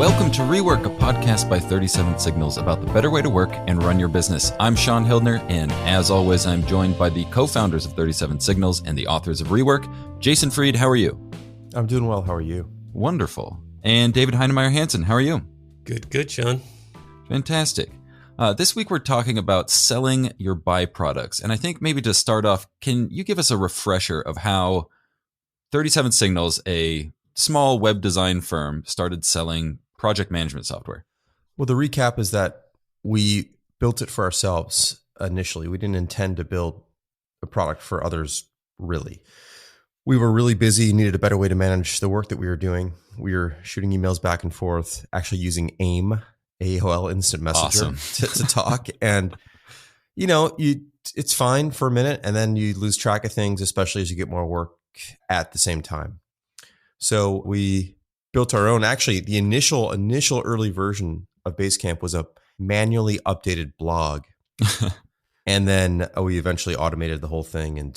Welcome to Rework, a podcast by 37 Signals about the better way to work and run your business. I'm Sean Hildner, and as always, I'm joined by the co-founders of 37 Signals and the authors of Rework. Jason Fried, how are you? I'm doing well. How are you? Wonderful. And David Heinemeier Hansen, how are you? Good, Sean. Fantastic. This week we're talking about selling your byproducts. And I think maybe to start off, can you give us a refresher of how 37 Signals, a small web design firm, started selling project management software? Well, the recap is that we built it for ourselves initially. We didn't intend to build a product for others, really. We were really busy, needed a better way to manage the work that we were doing. We were shooting emails back and forth, actually using AIM, AOL Instant Messenger, Awesome. to talk. And, it's fine for a minute, and then you lose track of things, especially as you get more work at the same time. So we built our own. Actually, the initial early version of Basecamp was a manually updated blog. And then we eventually automated the whole thing and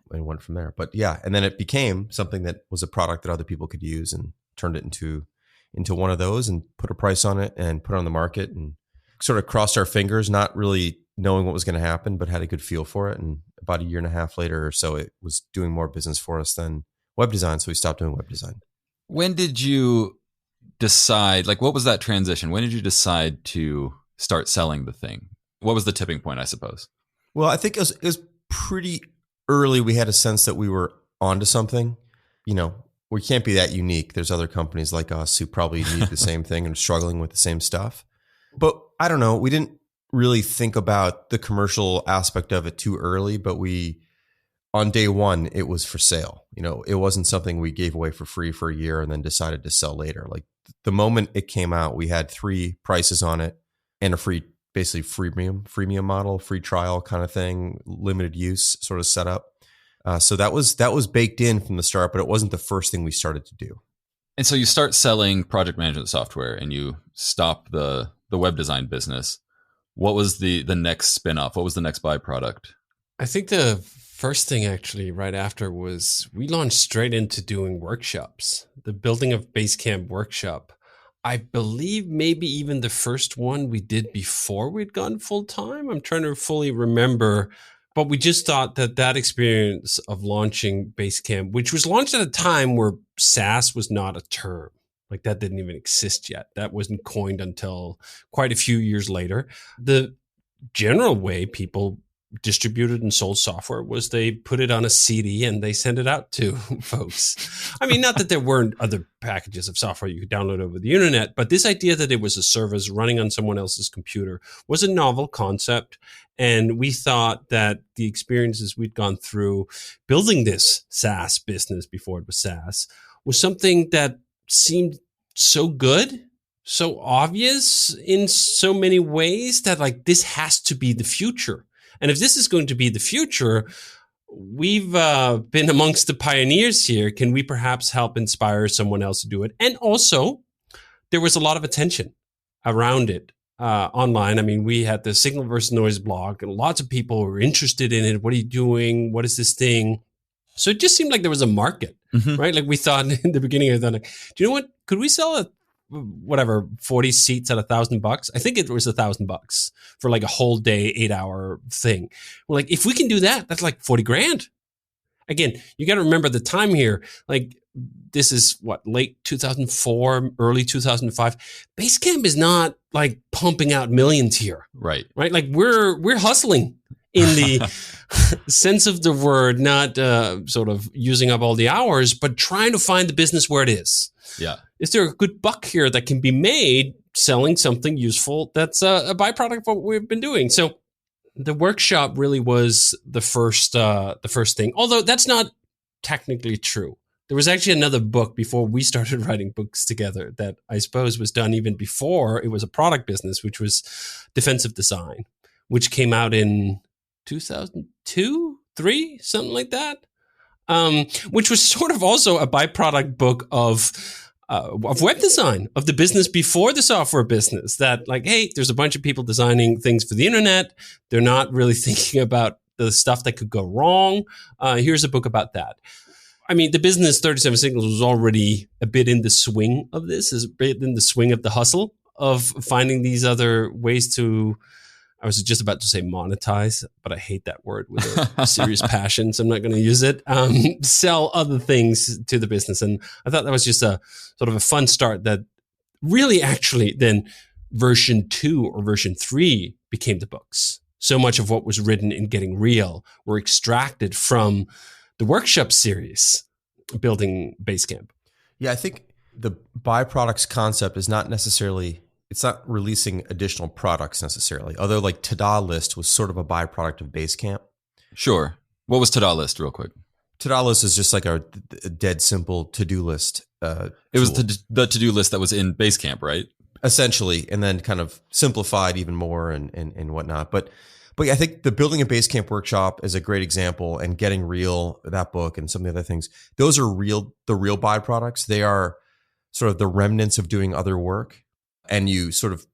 went from there. But yeah, and then it became something that was a product that other people could use, and turned it into one of those and put a price on it and put it on the market, and sort of crossed our fingers, not really knowing what was going to happen, but had a good feel for it. And about a year and a half later or so, it was doing more business for us than web design. So we stopped doing web design. When did you decide, what was that transition? When did you decide to start selling the thing? What was the tipping point, I suppose? Well, I think it was pretty early. We had a sense that we were onto something. We can't be that unique. There's other companies like us who probably need the same thing and are struggling with the same stuff. But I don't know. We didn't really think about the commercial aspect of it too early, but on day one, it was for sale. It wasn't something we gave away for free for a year and then decided to sell later. Like the moment it came out, we had 3 prices on it and a freemium model, free trial kind of thing, limited use sort of setup. So that was baked in from the start, but it wasn't the first thing we started to do. And so you start selling project management software and you stop the web design business. What was the next spin-off? What was the next byproduct? I think the first thing actually right after was we launched straight into doing workshops, the building of Basecamp workshop. I believe maybe even the first one we did before we'd gone full time. I'm trying to fully remember, but we just thought that experience of launching Basecamp, which was launched at a time where SaaS was not a term, like that didn't even exist yet. That wasn't coined until quite a few years later. The general way people distributed and sold software was they put it on a CD and they send it out to folks. I mean, not that there weren't other packages of software you could download over the internet, but this idea that it was a service running on someone else's computer was a novel concept. And we thought that the experiences we'd gone through building this SaaS business before it was SaaS was something that seemed so good, so obvious in so many ways that this has to be the future. And if this is going to be the future, we've been amongst the pioneers here. Can we perhaps help inspire someone else to do it? And also, there was a lot of attention around it online. I mean, we had the Signal versus Noise blog, and lots of people were interested in it. What are you doing? What is this thing? So it just seemed like there was a market, right? Like we thought in the beginning, do you know what? Could we sell 40 seats at $1,000? I think it was $1,000 for a whole day, 8-hour thing. We're like, if we can do that, that's like $40,000. Again, you got to remember the time here. This is late 2004, early 2005. Basecamp is not pumping out millions here. Right. We're hustling in the sense of the word, not sort of using up all the hours, but trying to find the business where it is. Yeah. Is there a good buck here that can be made selling something useful that's a byproduct of what we've been doing? So the workshop really was the first thing, although that's not technically true. There was actually another book before we started writing books together that I suppose was done even before it was a product business, which was Defensive Design, which came out in 2002, 3, something like that, which was sort of also a byproduct book of web design, of the business before the software business. That hey, there's a bunch of people designing things for the internet. They're not really thinking about the stuff that could go wrong. Here's a book about that. I mean, the business 37 Signals was already a bit in the swing of this, is a bit in the swing of the hustle of finding these other ways to, I was just about to say monetize, but I hate that word with a serious passion, so I'm not going to use it. Sell other things to the business. And I thought that was just a sort of a fun start that really actually then version 2 or version 3 became the books. So much of what was written in Getting Real were extracted from the workshop series, building Basecamp. Yeah, I think the byproducts concept is not necessarily, it's not releasing additional products necessarily. Although like To-Do List was sort of a byproduct of Basecamp. Sure. What was To-Do List real quick? To-Do List is just like a dead simple to-do list. It was the to-do list that was in Basecamp, right? Essentially, and then kind of simplified even more and whatnot. But I think the Building a Basecamp workshop is a great example, and Getting Real, that book, and some of the other things. Those are the real byproducts. They are sort of the remnants of doing other work, and you sort of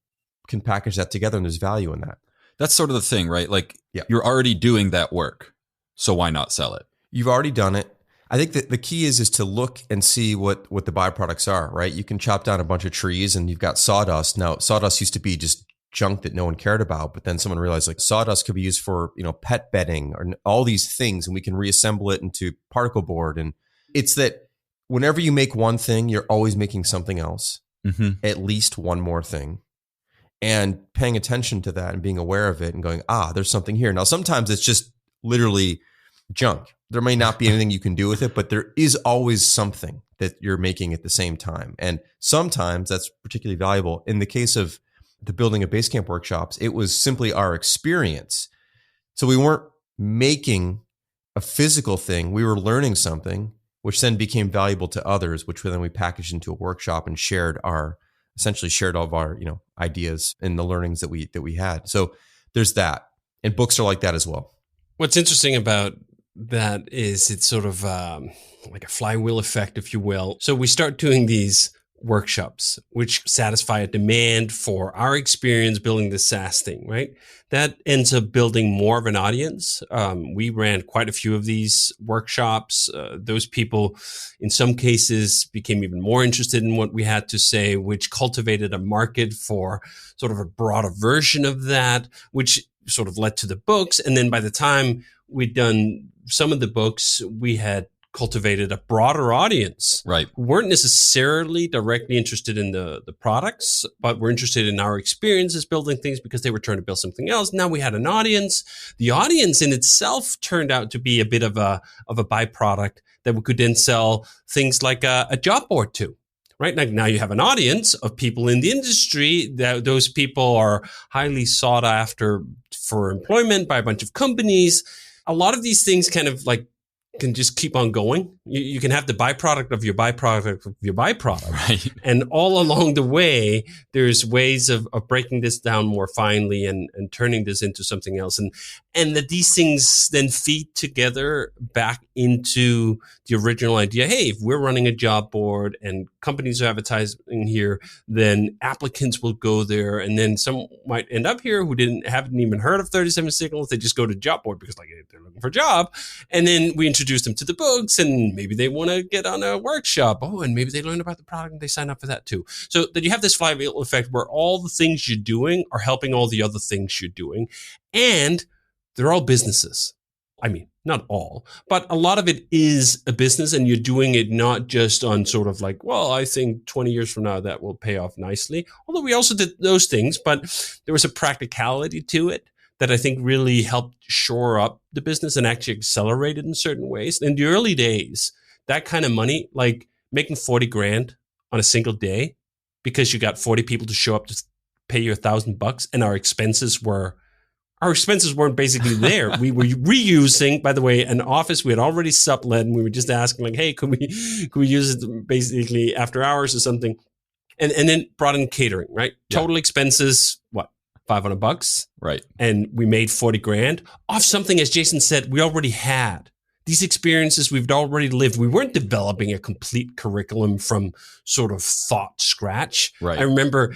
can package that together, and there's value in that. That's sort of the thing, right? Like You're already doing that work, so why not sell it? You've already done it. I think that the key is to look and see what the byproducts are, right? You can chop down a bunch of trees and you've got sawdust. Now, sawdust used to be just junk that no one cared about, but then someone realized like sawdust could be used for, pet bedding or all these things, and we can reassemble it into particle board. And it's that whenever you make one thing, you're always making something else, at least one more thing, and paying attention to that and being aware of it and going, there's something here. Now, sometimes it's just literally junk. There may not be anything you can do with it, but there is always something that you're making at the same time. And sometimes that's particularly valuable. In the case of the Building a Basecamp workshops, it was simply our experience. So we weren't making a physical thing. We were learning something, which then became valuable to others, which then we packaged into a workshop and essentially shared all of our, ideas and the learnings that we had. So there's that. And books are like that as well. What's interesting about that is it's sort of like a flywheel effect, if you will. So we start doing these workshops, which satisfy a demand for our experience building the SaaS thing, right? That ends up building more of an audience. We ran quite a few of these workshops. Those people, in some cases, became even more interested in what we had to say, which cultivated a market for sort of a broader version of that, which sort of led to the books. And then by the time we'd done some of the books, we had cultivated a broader audience. Right. Who weren't necessarily directly interested in the products, but were interested in our experiences building things because they were trying to build something else. Now we had an audience. The audience in itself turned out to be a bit of a byproduct that we could then sell things like a job board to. Right now you have an audience of people in the industry. That those people are highly sought after for employment by a bunch of companies. A lot of these things kind of like can just keep on going. You can have the byproduct of your byproduct of your byproduct. Right. And all along the way, there's ways of breaking this down more finely and turning this into something else. And that these things then feed together back into the original idea. Hey, if we're running a job board and companies are advertising here, then applicants will go there. And then some might end up here who haven't even heard of 37 Signals. They just go to job board because like they're looking for a job. And then we introduce them to the books, and maybe they want to get on a workshop. Oh, and maybe they learn about the product and they sign up for that too. So that you have this flywheel effect where all the things you're doing are helping all the other things you're doing. And they're all businesses. I mean, not all, but a lot of it is a business, and you're doing it not just on sort of like, well, I think 20 years from now that will pay off nicely. Although we also did those things, but there was a practicality to it that I think really helped shore up the business and actually accelerate it in certain ways. In the early days, that kind of money, like making 40 grand on a single day because you got 40 people to show up to pay you $1,000, and our expenses weren't basically there. We were reusing, by the way, an office we had already sublet, and we were just asking like, hey, could we use it basically after hours or something? And then brought in catering, right? Yeah. Total expenses, what? $500, right? And we made 40 grand off something, as Jason said, we already had. These experiences we've already lived. We weren't developing a complete curriculum from sort of thought scratch. Right. I remember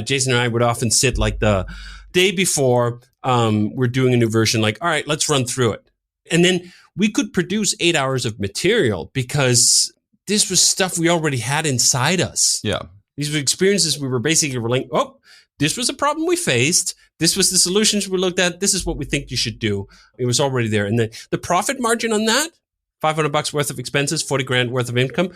Jason and I would often sit like the day before we're doing a new version, like, all right, let's run through it. And then we could produce 8 hours of material because this was stuff we already had inside us. Yeah. These were experiences we were basically like, oh, this was a problem we faced. This was the solutions we looked at. This is what we think you should do. It was already there. And the profit margin on that, $500 worth of expenses, 40 grand worth of income,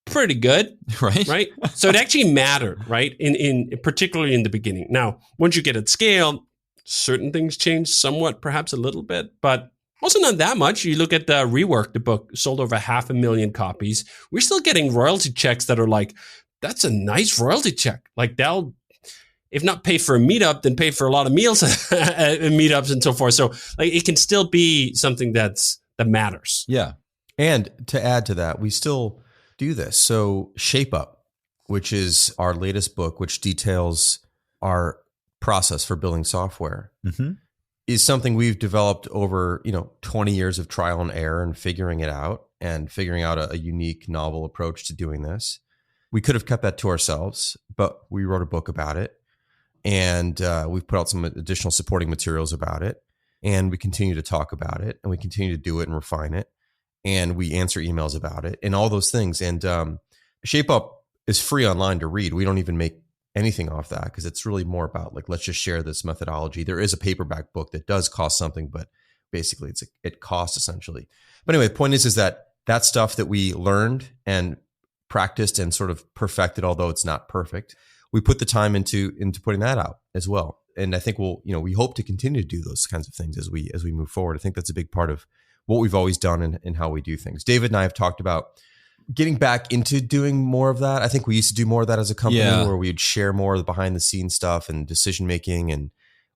pretty good. Right. So it actually mattered, right? In particularly in the beginning. Now, once you get at scale, certain things change somewhat, perhaps a little bit, but also not that much. You look at the Rework, the book sold over 500,000 copies. We're still getting royalty checks that are like, that's a nice royalty check. Like they'll, if not pay for a meetup, then pay for a lot of meals at meetups and so forth. So like it can still be something that matters. Yeah. And to add to that, we still do this. So Shape Up, which is our latest book, which details our process for building software, is something we've developed over 20 years of trial and error and figuring it out and figuring out a unique, novel approach to doing this. We could have kept that to ourselves, but we wrote a book about it. And we've put out some additional supporting materials about it. And we continue to talk about it. And we continue to do it and refine it. And we answer emails about it and all those things. And Shape Up is free online to read. We don't even make anything off that because it's really more about like, let's just share this methodology. There is a paperback book that does cost something, but basically it costs essentially. But anyway, the point is that stuff that we learned and practiced and sort of perfected, although it's not perfect, we put the time into putting that out as well. And I think we hope to continue to do those kinds of things as we move forward. I think that's a big part of what we've always done and how we do things. David and I have talked about getting back into doing more of that. I think we used to do more of that as a company where we would share more of the behind the scenes stuff and decision making and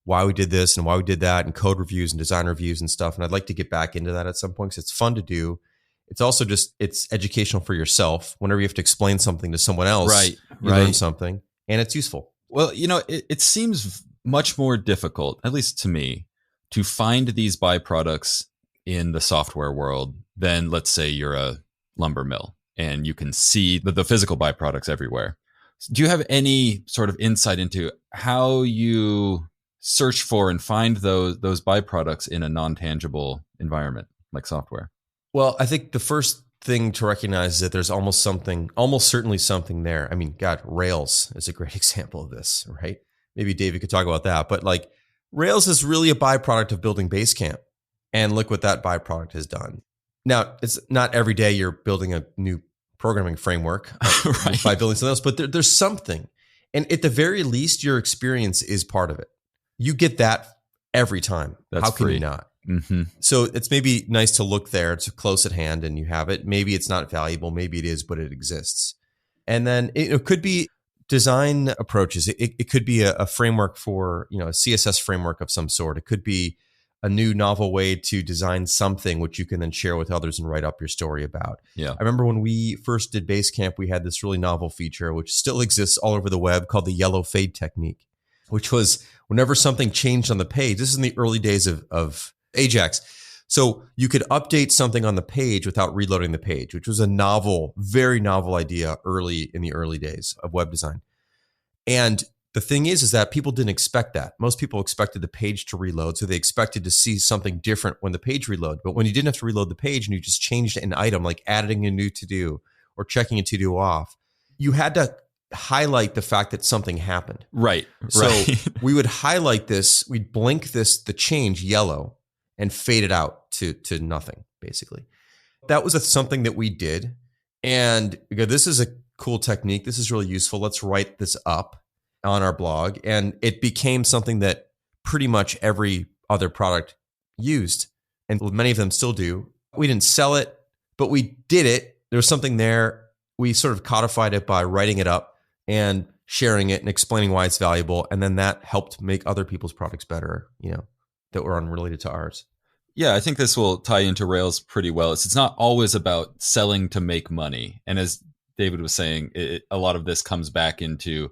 why we did this and why we did that and code reviews and design reviews and stuff. And I'd like to get back into that at some point because it's fun to do. It's also it's educational for yourself. Whenever you have to explain something to someone else, you learn something and it's useful. Well, it seems much more difficult, at least to me, to find these byproducts in the software world than, let's say, you're a lumber mill and you can see the physical byproducts everywhere. Do you have any sort of insight into how you search for and find those byproducts in a non-tangible environment like software? Well, I think the first thing to recognize is that there's almost certainly something there. I mean, God, Rails is a great example of this, right? Maybe David could talk about that, but like Rails is really a byproduct of building Basecamp. And look what that byproduct has done. Now, it's not every day you're building a new programming framework by building something else, but there's something. And at the very least, your experience is part of it. You get that every time. That's How can free. you not? Mm-hmm. So it's maybe nice to look there. It's close at hand and you have it. Maybe it's not valuable. Maybe it is, but it exists. And then it could be design approaches. It could be a framework for, a CSS framework of some sort. It could be a new novel way to design something which you can then share with others and write up your story about. Yeah. I remember when we first did Basecamp, we had this really novel feature, which still exists all over the web, called the yellow fade technique, which was whenever something changed on the page. This is in the early days of Ajax. So you could update something on the page without reloading the page, which was a novel, very novel idea in the early days of web design. And the thing is that people didn't expect that. Most people expected the page to reload. So they expected to see something different when the page reloaded. But when you didn't have to reload the page and you just changed an item, like adding a new to-do or checking a to-do off, you had to highlight the fact that something happened. Right. So we would highlight this, we'd blink the change yellow and fade it out to nothing, basically. That was something that we did. And we go, this is a cool technique. This is really useful. Let's write this up on our blog. And it became something that pretty much every other product used. And many of them still do. We didn't sell it, but we did it. There was something there. We sort of codified it by writing it up and sharing it and explaining why it's valuable. And then that helped make other people's products better, that were unrelated to ours. Yeah, I think this will tie into Rails pretty well. It's not always about selling to make money. And as David was saying, a lot of this comes back into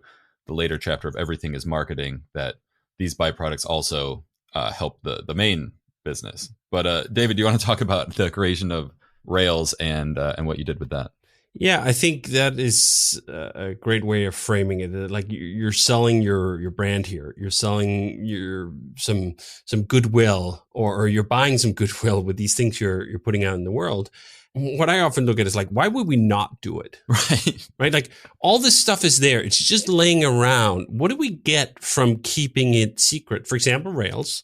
the later chapter of Everything is Marketing, that these byproducts also help the main business. But David, do you want to talk about the creation of Rails and what you did with that? Yeah, I think that is a great way of framing it. Like you're selling your brand here. You're selling some goodwill, or you're buying some goodwill with these things you're putting out in the world. What I often look at is like, why would we not do it? Right. Right? Like all this stuff is there. It's just laying around. What do we get from keeping it secret? For example, Rails.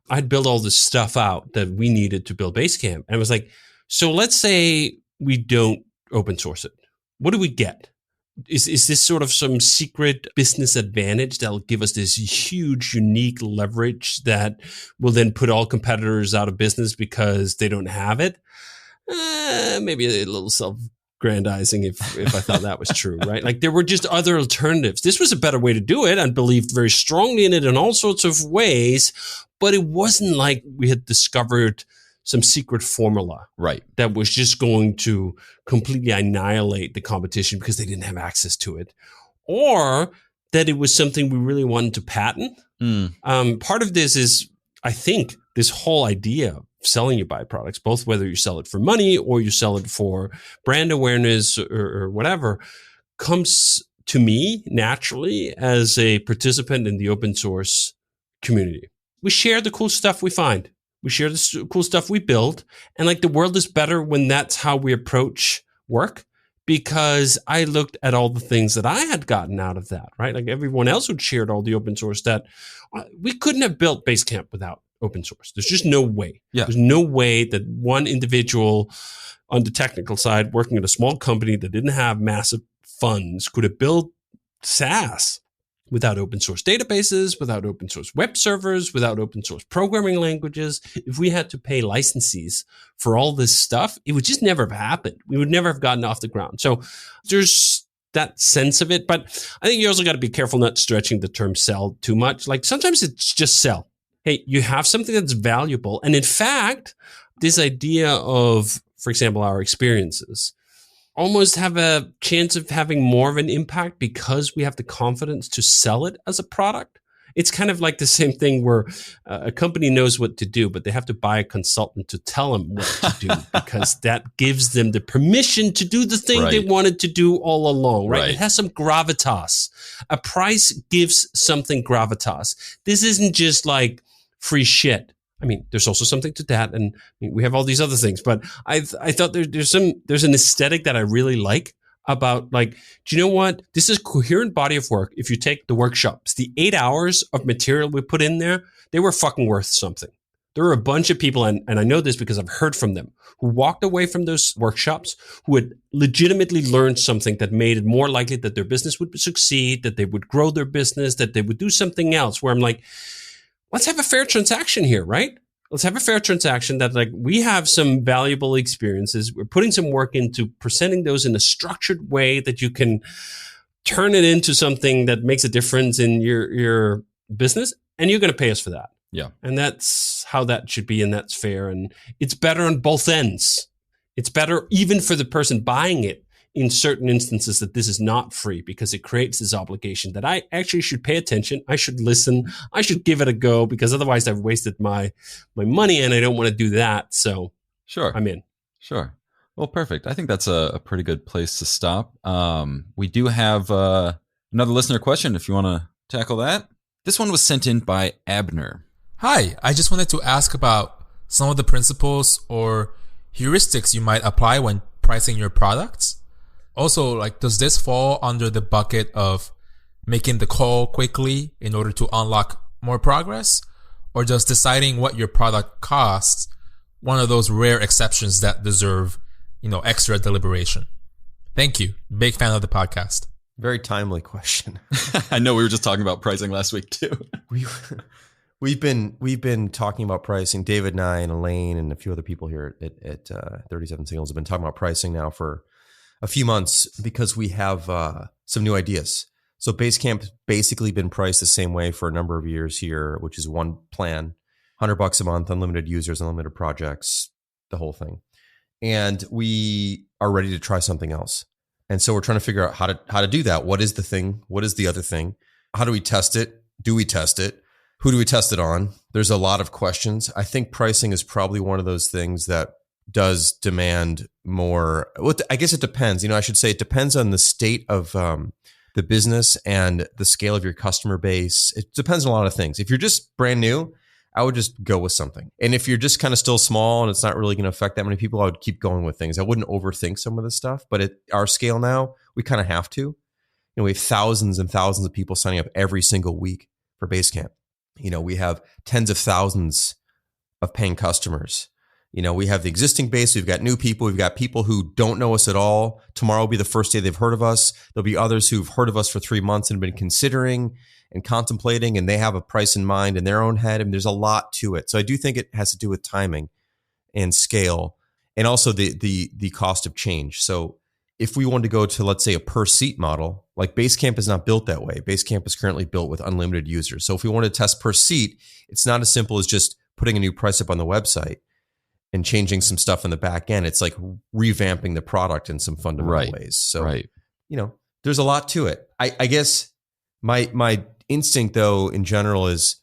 I'd build all this stuff out that we needed to build Basecamp. And it was like, so let's say we don't open source it. What do we get? Is this sort of some secret business advantage that'll give us this huge, unique leverage that will then put all competitors out of business because they don't have it? Maybe a little self-grandizing if I thought that was true, right? Like there were just other alternatives. This was a better way to do it. I believed very strongly in it in all sorts of ways, but it wasn't like we had discovered some secret formula, Right, that was just going to completely annihilate the competition because they didn't have access to it, or that it was something we really wanted to patent. Part of this is, I think, this whole idea of selling your byproducts, both whether you sell it for money or you sell it for brand awareness or whatever, comes to me naturally as a participant in the open source community. We share the cool stuff we find. We share the cool stuff we build. And like the world is better when that's how we approach work, because I looked at all the things that I had gotten out of that, right? Like everyone else who'd shared all the open source, that we couldn't have built Basecamp without open source. There's just no way. Yeah. There's no way that one individual on the technical side working at a small company that didn't have massive funds could have built SaaS without open source databases, without open source web servers, without open source programming languages. If we had to pay licensees for all this stuff, it would just never have happened. We would never have gotten off the ground. So there's that sense of it. But I think you also got to be careful not stretching the term sell too much. Like sometimes it's just sell. Hey, you have something that's valuable. And in fact, this idea of, for example, our experiences almost have a chance of having more of an impact because we have the confidence to sell it as a product. It's kind of like the same thing where a company knows what to do, but they have to buy a consultant to tell them what to do because that gives them the permission to do the thing they wanted to do all along, right? It has some gravitas. A price gives something gravitas. This isn't just like free shit. I mean, there's also something to that, and we have all these other things. But I thought there's an aesthetic that I really like about, like, do you know what? This is a coherent body of work. If you take the workshops, the 8 hours of material we put in there, they were fucking worth something. There were a bunch of people, and I know this because I've heard from them, who walked away from those workshops who had legitimately learned something that made it more likely that their business would succeed, that they would grow their business, that they would do something else. Where I'm like, let's have a fair transaction here, right? Let's have a fair transaction that, like, we have some valuable experiences. We're putting some work into presenting those in a structured way that you can turn it into something that makes a difference in your business, and you're going to pay us for that. Yeah. And that's how that should be, and that's fair. And it's better on both ends. It's better even for the person buying it in certain instances that this is not free, because it creates this obligation that I actually should pay attention. I should listen. I should give it a go, because otherwise I've wasted my money, and I don't want to do that. So sure, I'm in. Sure. Well, perfect. I think that's a pretty good place to stop. We do have another listener question if you want to tackle that. This one was sent in by Abner. Hi, I just wanted to ask about some of the principles or heuristics you might apply when pricing your products. Also, like, does this fall under the bucket of making the call quickly in order to unlock more progress? Or does deciding what your product costs one of those rare exceptions that deserve, extra deliberation? Thank you. Big fan of the podcast. Very timely question. I know we were just talking about pricing last week too. We've been talking about pricing. David and I and Elaine and a few other people here at 37 Signals have been talking about pricing now for a few months, because we have some new ideas. So Basecamp's basically been priced the same way for a number of years here, which is one plan, $100 a month, unlimited users, unlimited projects, the whole thing. And we are ready to try something else. And so we're trying to figure out how to do that. What is the thing? What is the other thing? How do we test it? Do we test it? Who do we test it on? There's a lot of questions. I think pricing is probably one of those things that does demand more. Well, I guess it depends. I should say it depends on the state of the business and the scale of your customer base. It depends on a lot of things. If you're just brand new, I would just go with something. And if you're just kind of still small and it's not really going to affect that many people, I would keep going with things. I wouldn't overthink some of this stuff. But at our scale now, we kind of have to. We have thousands and thousands of people signing up every single week for Basecamp. We have tens of thousands of paying customers. We have the existing base. We've got new people. We've got people who don't know us at all. Tomorrow will be the first day they've heard of us. There'll be others who've heard of us for 3 months and have been considering and contemplating, and they have a price in mind in their own head. And there's a lot to it. So I do think it has to do with timing and scale, and also the cost of change. So if we wanted to go to, let's say, a per seat model, like Basecamp is not built that way. Basecamp is currently built with unlimited users. So if we wanted to test per seat, it's not as simple as just putting a new price up on the website and changing some stuff in the back end. It's like revamping the product in some fundamental ways. So, there's a lot to it. I guess my instinct, though, in general is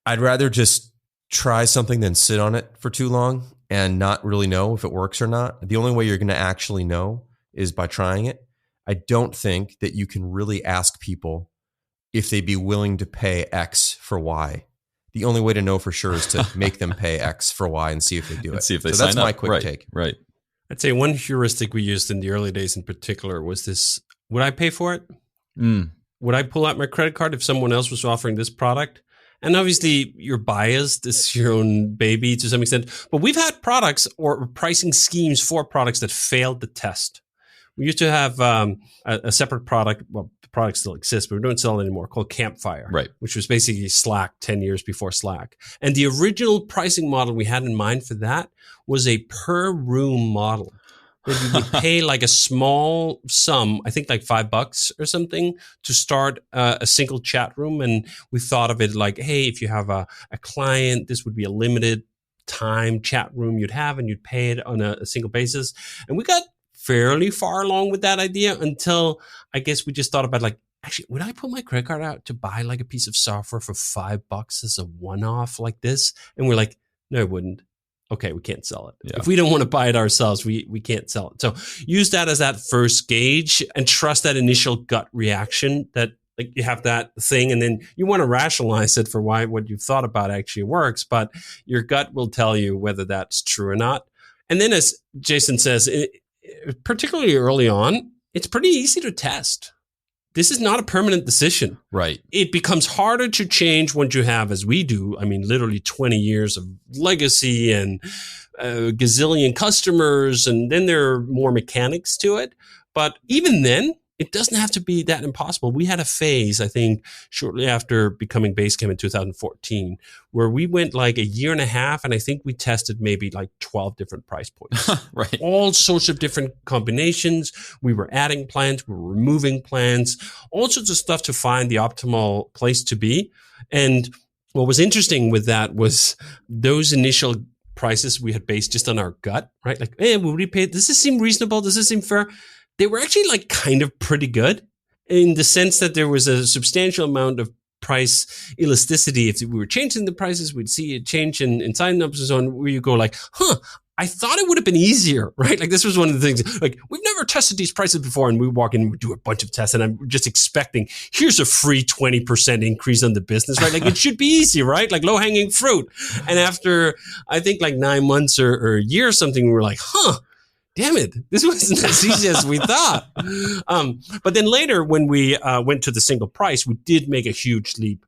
I'd rather just try something than sit on it for too long and not really know if it works or not. The only way you're going to actually know is by trying it. I don't think that you can really ask people if they'd be willing to pay X for Y. The only way to know for sure is to make them pay X for Y and see if they do it. See if they so sign that's up. my quick take. Right. I'd say one heuristic we used in the early days in particular was this: would I pay for it? Would I pull out my credit card if someone else was offering this product? And obviously you're biased. It's your own baby to some extent. But we've had products or pricing schemes for products that failed the test. We used to have a separate product. Well, the product still exists, but we don't sell it anymore, called Campfire, Right. which was basically Slack 10 years before Slack. And the original pricing model we had in mind for that was a per room model. That you would pay like a small sum, I think like $5 or something, to start a single chat room. And we thought of it like, hey, if you have a client, this would be a limited time chat room you'd have, and you'd pay it on a single basis. And we got fairly far along with that idea until I guess we just thought about like, actually, would I put my credit card out to buy like a piece of software for $5 as a one-off like this? And we're like, no, I wouldn't. Okay, we can't sell it. Yeah. If we don't want to buy it ourselves, we can't sell it. So use that as that first gauge and trust that initial gut reaction that like you have that thing, and then you want to rationalize it for why what you've thought about actually works, but your gut will tell you whether that's true or not. And then as Jason says, particularly early on, it's pretty easy to test. This is not a permanent decision. Right. It becomes harder to change once you have, as we do, I mean, literally 20 years of legacy and a gazillion customers, and then there are more mechanics to it. But even then, it doesn't have to be that impossible. We had a phase, I think, shortly after becoming Basecamp in 2014, where we went like a year and a half, and I think we tested maybe like 12 different price points. Right. All sorts of different combinations. We were adding plans, we were removing plans, all sorts of stuff to find the optimal place to be. And what was interesting with that was those initial prices we had based just on our gut, right? Like, hey, would we pay? Does this seem reasonable? Does this seem fair? They were actually like kind of pretty good in the sense that there was a substantial amount of price elasticity. If we were changing the prices, we'd see a change in sign-ups and so on, where you go like, I thought it would have been easier, right? Like this was one of the things, like we've never tested these prices before, and we walk in and we do a bunch of tests, and I'm just expecting, here's a free 20% increase on the business, right? Like it should be easy, right? Like low-hanging fruit. And after, I think like 9 months or a year or something, we were like, damn it, this wasn't as easy as we thought. But then later, when we went to the single price, we did make a huge leap.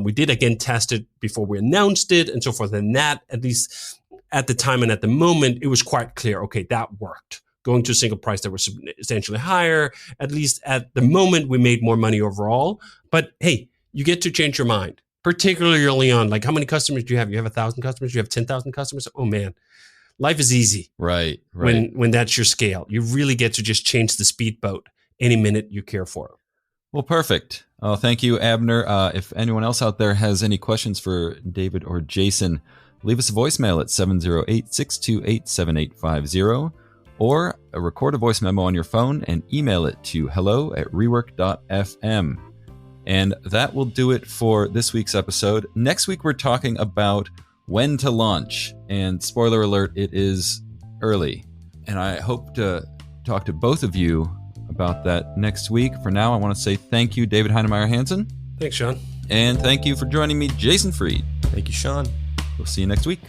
We did again test it before we announced it and so forth. And that, at least at the time and at the moment, it was quite clear, okay, that worked. Going to a single price that was substantially higher, at least at the moment, we made more money overall. But hey, you get to change your mind, particularly early on. Like how many customers do you have? You have 1,000 customers? You have 10,000 customers? Oh man. Life is easy. Right. When that's your scale. You really get to just change the speedboat any minute you care for it. Well, perfect. Thank you, Abner. If anyone else out there has any questions for David or Jason, leave us a voicemail at 708-628-7850 or record a voice memo on your phone and email it to hello@rework.fm. And that will do it for this week's episode. Next week, we're talking about when to launch. And spoiler alert, it is early. And I hope to talk to both of you about that next week. For now, I want to say thank you, David Heinemeier Hansen. Thanks, Sean. And thank you for joining me, Jason Fried. Thank you, Sean. We'll see you next week.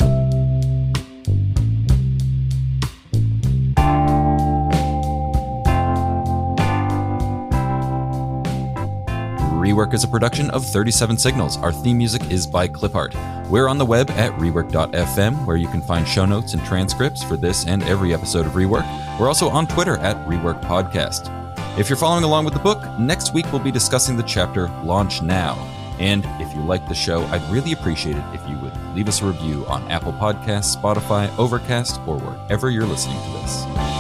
Rework is a production of 37 Signals. Our theme music is by Clipart. We're on the web at rework.fm, where you can find show notes and transcripts for this and every episode of Rework. We're also on Twitter at Rework Podcast. If you're following along with the book, next week we'll be discussing the chapter Launch Now. And if you like the show, I'd really appreciate it if you would leave us a review on Apple Podcasts, Spotify, Overcast, or wherever you're listening to this.